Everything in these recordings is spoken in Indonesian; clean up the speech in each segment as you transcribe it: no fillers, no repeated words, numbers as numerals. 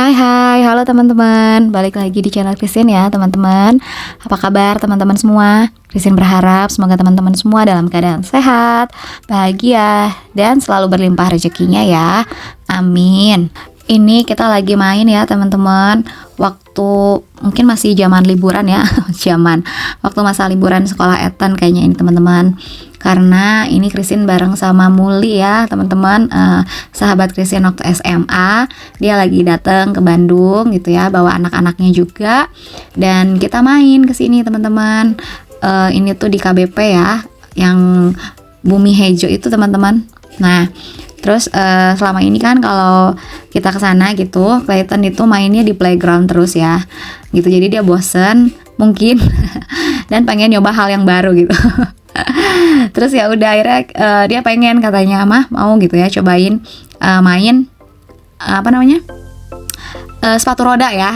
Hai, halo teman-teman. Balik lagi di channel Christine ya teman-teman. Apa kabar teman-teman semua? Christine berharap semoga teman-teman semua dalam keadaan sehat, bahagia, dan selalu berlimpah rezekinya ya. Amin. Ini kita lagi main ya teman-teman. Waktu mungkin masih zaman liburan ya, waktu masa liburan sekolah Ethan kayaknya ini teman-teman. Karena ini Christine bareng sama Muli ya teman-teman, sahabat Christine waktu SMA. Dia lagi datang ke Bandung gitu ya, bawa anak-anaknya juga. Dan kita main ke sini teman-teman. Ini tuh di KBP ya, yang Bumi Hejo itu teman-teman. Nah, terus selama ini kan kalau kita kesana gitu, Clayton itu mainnya di playground terus ya, gitu. Jadi dia bosen mungkin dan pengen nyoba hal yang baru gitu. Terus ya udah akhirnya dia pengen katanya mau gitu ya cobain main sepatu roda ya,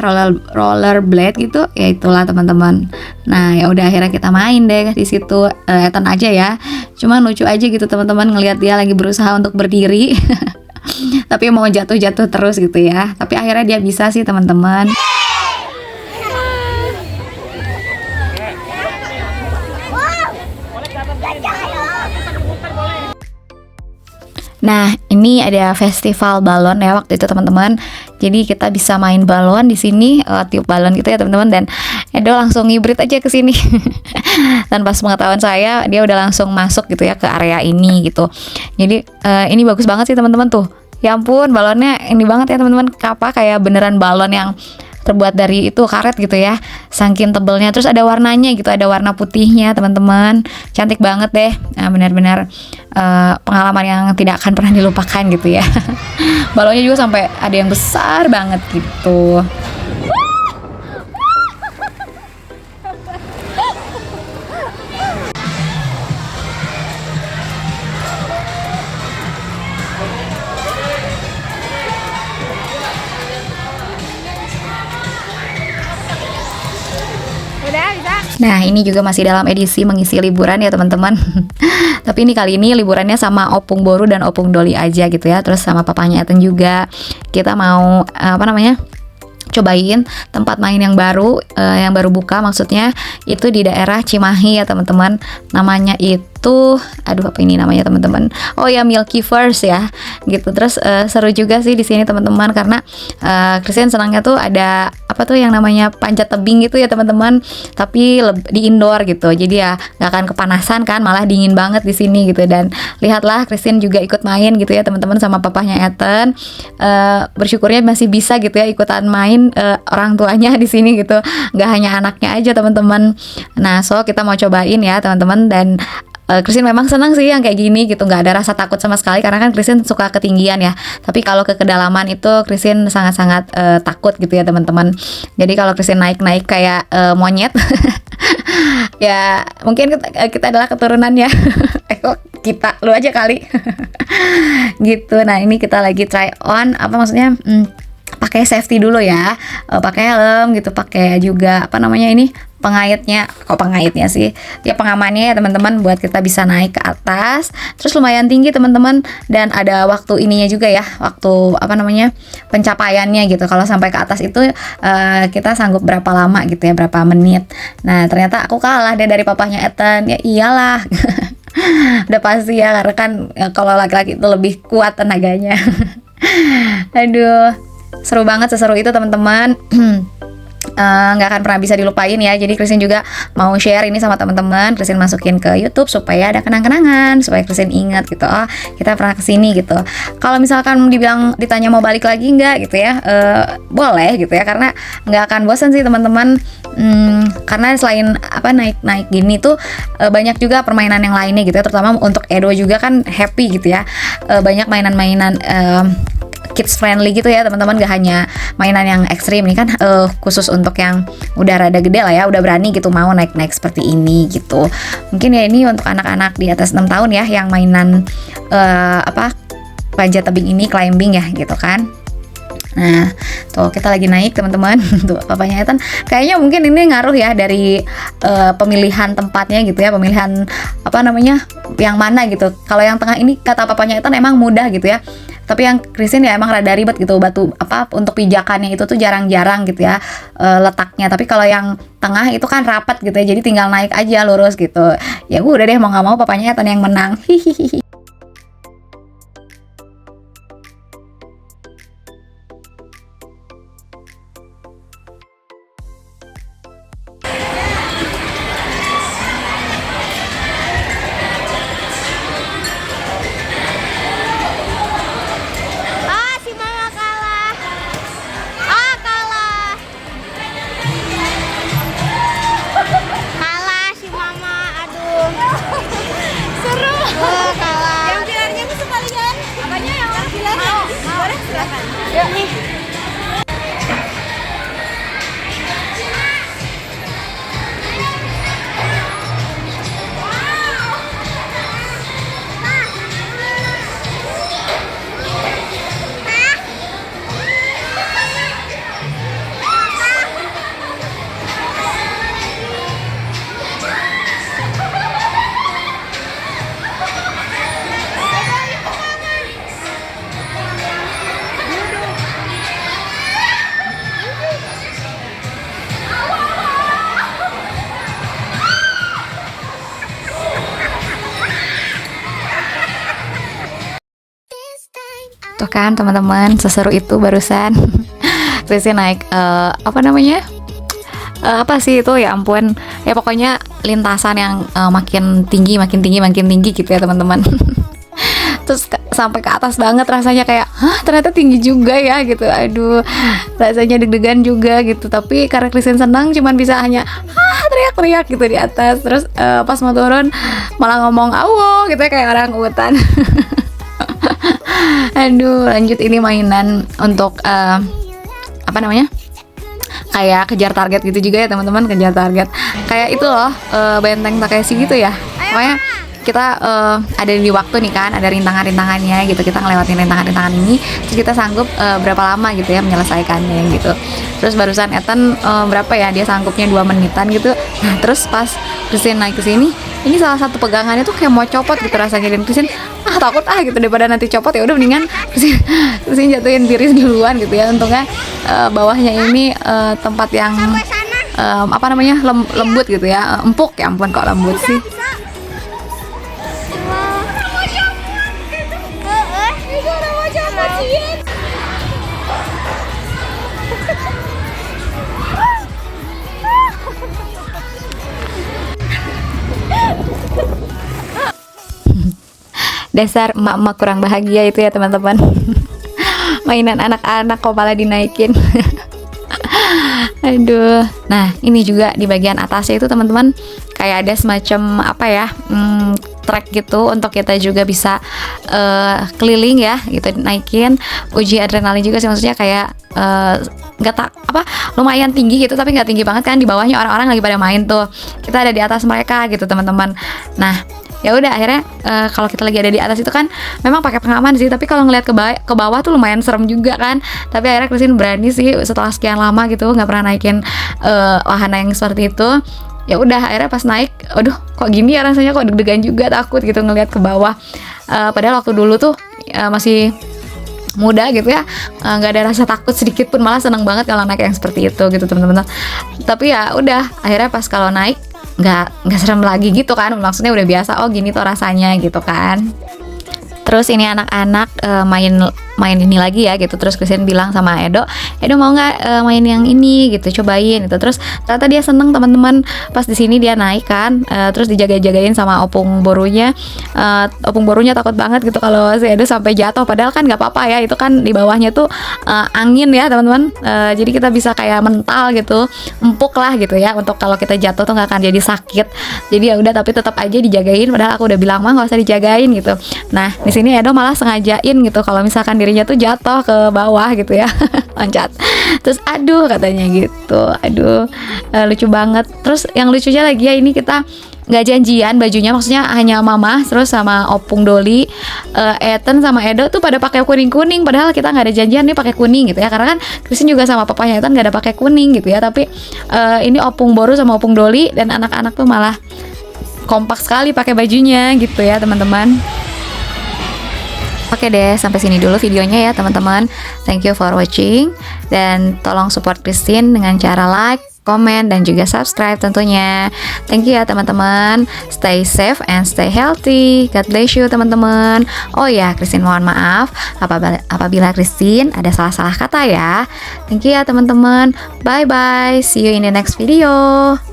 roller blade gitu ya, itulah teman-teman. Nah ya udah akhirnya kita main deh di situ. Ethan aja ya, cuman lucu aja gitu teman-teman ngelihat dia lagi berusaha untuk berdiri tapi mau jatuh terus gitu ya, tapi akhirnya dia bisa sih teman-teman. Nah, ini ada festival balon ya waktu itu teman-teman. Jadi kita bisa main balon di sini, tiup balon gitu ya teman-teman. Dan Edo langsung ngibrit aja ke sini. Tanpa sepengetahuan saya, dia udah langsung masuk gitu ya ke area ini gitu. Jadi ini bagus banget sih teman-teman tuh. Ya ampun, balonnya ini banget ya teman-teman. Kayak beneran balon yang terbuat dari itu karet gitu ya, saking tebelnya. Terus ada warnanya gitu, ada warna putihnya teman-teman, cantik banget deh. Nah, benar-benar pengalaman yang tidak akan pernah dilupakan gitu ya. Balonnya juga sampai ada yang besar banget gitu. Nah ini juga masih dalam edisi mengisi liburan ya teman-teman. Tapi ini kali ini liburannya sama Opung Boru dan Opung Doli aja gitu ya. Terus sama papanya Ethan juga. Kita mau cobain tempat main yang baru buka, maksudnya itu di daerah Cimahi ya teman-teman. Namanya itu apa ini namanya teman-teman? Oh ya, Milky First ya gitu. Terus seru juga sih di sini teman-teman, karena Christian senangnya tuh ada yang namanya panjat tebing gitu ya teman-teman, tapi di indoor gitu. Jadi ya nggak akan kepanasan kan, malah dingin banget di sini gitu. Dan lihatlah Christian juga ikut main gitu ya teman-teman sama papahnya Ethan. Bersyukurnya masih bisa gitu ya ikutan main orang tuanya di sini gitu, nggak hanya anaknya aja teman-teman. Nah so kita mau cobain ya teman-teman. Dan Christine memang senang sih yang kayak gini gitu, nggak ada rasa takut sama sekali karena kan Christine suka ketinggian ya. Tapi kalau ke kedalaman itu Christine sangat-sangat takut gitu ya teman-teman. Jadi kalau Christine naik kayak monyet ya mungkin kita adalah keturunan ya. Kok lu aja kali. Gitu. Nah ini kita lagi try on maksudnya pakai safety dulu ya, pakai helm gitu, pakai juga pengaitnya sih ya, pengamannya ya teman-teman, buat kita bisa naik ke atas. Terus lumayan tinggi teman-teman, dan ada waktu ininya juga ya, waktu pencapaiannya gitu. Kalau sampai ke atas itu kita sanggup berapa lama gitu ya, berapa menit. Nah ternyata aku kalah deh dari papahnya Ethan. Ya iyalah. Udah pasti ya, karena kan kalau laki-laki itu lebih kuat tenaganya. Aduh, seru banget, seseru itu teman-teman. Nggak akan pernah bisa dilupain ya. Jadi Christine juga mau share ini sama teman-teman. Christine masukin ke YouTube supaya ada kenang-kenangan, supaya Christine ingat gitu, oh kita pernah kesini gitu. Kalau misalkan ditanya mau balik lagi nggak gitu ya, boleh gitu ya, karena nggak akan bosan sih teman-teman. Karena selain naik gini tuh banyak juga permainan yang lainnya gitu ya, terutama untuk Edo juga kan happy gitu ya. Banyak mainan-mainan kids friendly gitu ya teman-teman, gak hanya mainan yang ekstrim. Ini kan khusus untuk yang udah rada gede lah ya, udah berani gitu mau naik-naik seperti ini gitu. Mungkin ya ini untuk anak-anak di atas 6 tahun ya, yang mainan panjat tebing ini, climbing ya gitu kan. Nah, tuh kita lagi naik teman-teman. Tuh papanya Ethan kayaknya mungkin ini ngaruh ya dari pemilihan tempatnya gitu ya, pemilihan yang mana gitu. Kalau yang tengah ini kata papanya Ethan emang mudah gitu ya. Tapi yang Christine ya emang rada ribet gitu, batu apa untuk pijakannya itu tuh jarang-jarang gitu ya letaknya. Tapi kalau yang tengah itu kan rapat gitu ya, jadi tinggal naik aja lurus gitu. Ya gue udah deh, mau nggak mau papanya Ethan yang menang. Hihihi. Ah, si mama kalah. Ah, kalah. Kalah si mama, aduh. Seru. Oh, kalah. Yang pilarnya itu sekalian. Apanya yang pilarnya? Boleh, silakan. Yuk. Nih. Tuh kan teman-teman, seseru itu barusan. Christine naik apa namanya? Apa sih itu, ya ampun. Ya pokoknya lintasan yang makin tinggi gitu ya teman-teman. Terus sampai ke atas banget, rasanya kayak hah, ternyata tinggi juga ya gitu. Aduh, rasanya deg-degan juga gitu. Tapi karena Christine senang, cuman bisa hanya teriak-teriak gitu di atas. Terus pas mau turun malah ngomong awo gitu ya, kayak orang utan. Aduh, lanjut ini mainan untuk apa namanya? Kayak kejar target gitu juga ya teman-teman, kejar target. Kayak itu loh, benteng Takeshi gitu ya. Pokoknya kita ada di waktu nih kan, ada rintangan-rintangannya gitu. Kita ngelewatin rintangan-rintangan ini, terus kita sanggup berapa lama gitu ya menyelesaikannya gitu. Terus barusan Ethan berapa ya, dia sanggupnya 2 menitan gitu. Nah, terus pas Christine naik ke sini, ini salah satu pegangannya tuh kayak mau copot gitu rasanya, dan Christine takut gitu daripada nanti copot, ya udah mendingan Christine jatuhin diri duluan gitu ya. Untungnya bawahnya ini tempat yang apa namanya, lembut gitu ya, empuk, ya ampun kok lembut sih. Dasar emak-emak kurang bahagia itu ya teman-teman. Mainan anak-anak kok malah dinaikin. Aduh. Nah, ini juga di bagian atasnya itu teman-teman kayak ada semacam apa ya, track gitu untuk kita juga bisa keliling ya gitu, naikin. Uji adrenalin juga sih, maksudnya kayak nggak tak apa, lumayan tinggi gitu tapi nggak tinggi banget kan. Di bawahnya orang-orang lagi pada main tuh, kita ada di atas mereka gitu teman-teman. Nah, ya udah akhirnya kalau kita lagi ada di atas itu kan memang pakai pengaman sih, tapi kalau ngeliat ke bawah tuh lumayan serem juga kan. Tapi akhirnya Christine berani sih setelah sekian lama gitu nggak pernah naikin wahana yang seperti itu. Ya udah akhirnya pas naik, aduh kok gini ya rasanya, kok deg-degan juga, takut gitu ngeliat ke bawah. Padahal waktu dulu tuh masih muda gitu ya, nggak ada rasa takut sedikit pun, malah seneng banget kalau naik yang seperti itu gitu teman-teman. Tapi ya udah akhirnya pas kalau naik nggak serem lagi gitu kan, maksudnya udah biasa, oh gini tuh rasanya gitu kan. Terus ini anak-anak main ini lagi ya gitu. Terus Christine bilang sama Edo mau nggak main yang ini gitu, cobain gitu. Terus ternyata dia seneng teman-teman. Pas di sini dia naik kan, terus dijaga-jagain sama opung borunya. Opung borunya takut banget gitu kalau si Edo sampai jatuh, padahal kan nggak apa-apa ya, itu kan di bawahnya tuh angin ya teman-teman. Jadi kita bisa kayak mental gitu, empuk lah gitu ya, untuk kalau kita jatuh tuh nggak akan jadi sakit. Jadi ya udah, tapi tetap aja dijagain, padahal aku udah bilang mah nggak usah dijagain gitu. Nah di sini Edo malah sengajain gitu kalau misalkan dirinya tuh jatuh ke bawah gitu ya, loncat. Terus aduh katanya gitu, aduh lucu banget. Terus yang lucunya lagi ya, ini kita nggak janjian bajunya, maksudnya hanya mama terus sama opung Doli, Ethan sama Edo tuh pada pakai kuning-kuning, padahal kita nggak ada janjian nih pakai kuning gitu ya, karena kan Christine juga sama papanya Ethan nggak ada pakai kuning gitu ya. Tapi ini opung Boru sama opung Doli dan anak-anak tuh malah kompak sekali pakai bajunya gitu ya teman-teman. Oke deh, sampai sini dulu videonya ya teman-teman. Thank you for watching. Dan tolong support Christine dengan cara like, komen, dan juga subscribe tentunya. Thank you ya teman-teman. Stay safe and stay healthy. God bless you teman-teman. Oh ya, Christine mohon maaf apabila Christine ada salah-salah kata ya. Thank you ya teman-teman. Bye-bye. See you in the next video.